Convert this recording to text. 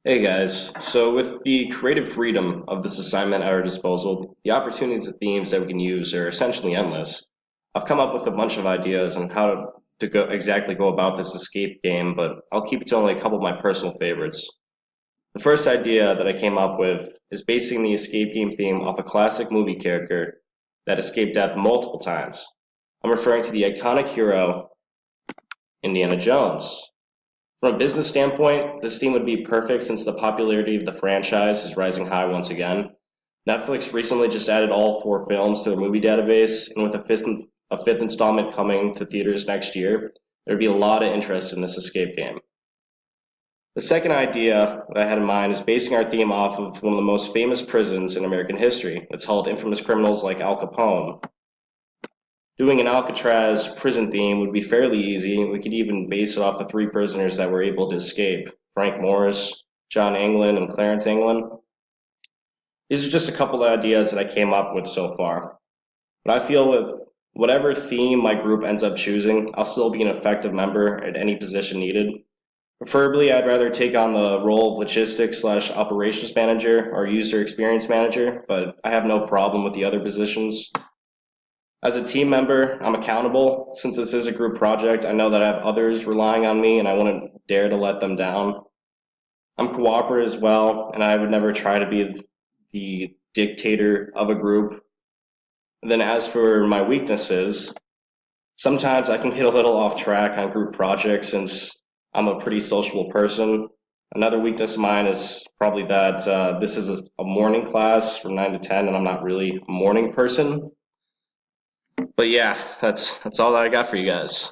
Hey guys, so with the creative freedom of this assignment at our disposal, the opportunities and themes that we can use are essentially endless. I've come up with a bunch of ideas on how to go exactly go about this escape game, but I'll keep it to only a couple of my personal favorites. The first idea that I came up with is basing the escape game theme off a classic movie character that escaped death multiple times. I'm referring to the iconic hero, Indiana Jones. From a business standpoint, this theme would be perfect since the popularity of the franchise is rising high once again. Netflix recently just added all four films to their movie database, and with a fifth installment coming to theaters next year, there'd be a lot of interest in this escape game. The second idea that I had in mind is basing our theme off of one of the most famous prisons in American history. It's held infamous criminals like Al Capone. Doing an Alcatraz prison theme would be fairly easy. We could even base it off the three prisoners that were able to escape: Frank Morris, John Anglin, and Clarence Anglin. These are just a couple of ideas that I came up with so far. But I feel with whatever theme my group ends up choosing, I'll still be an effective member at any position needed. Preferably, I'd rather take on the role of logistics slash operations manager or user experience manager, but I have no problem with the other positions. As a team member, I'm accountable. Since this is a group project, I know that I have others relying on me and I wouldn't dare to let them down. I'm cooperative as well, and I would never try to be the dictator of a group. And then, as for my weaknesses, sometimes I can get a little off track on group projects since I'm a pretty sociable person. Another weakness of mine is probably that this is a morning class from 9 to 10, and I'm not really a morning person. But yeah, that's all that I got for you guys.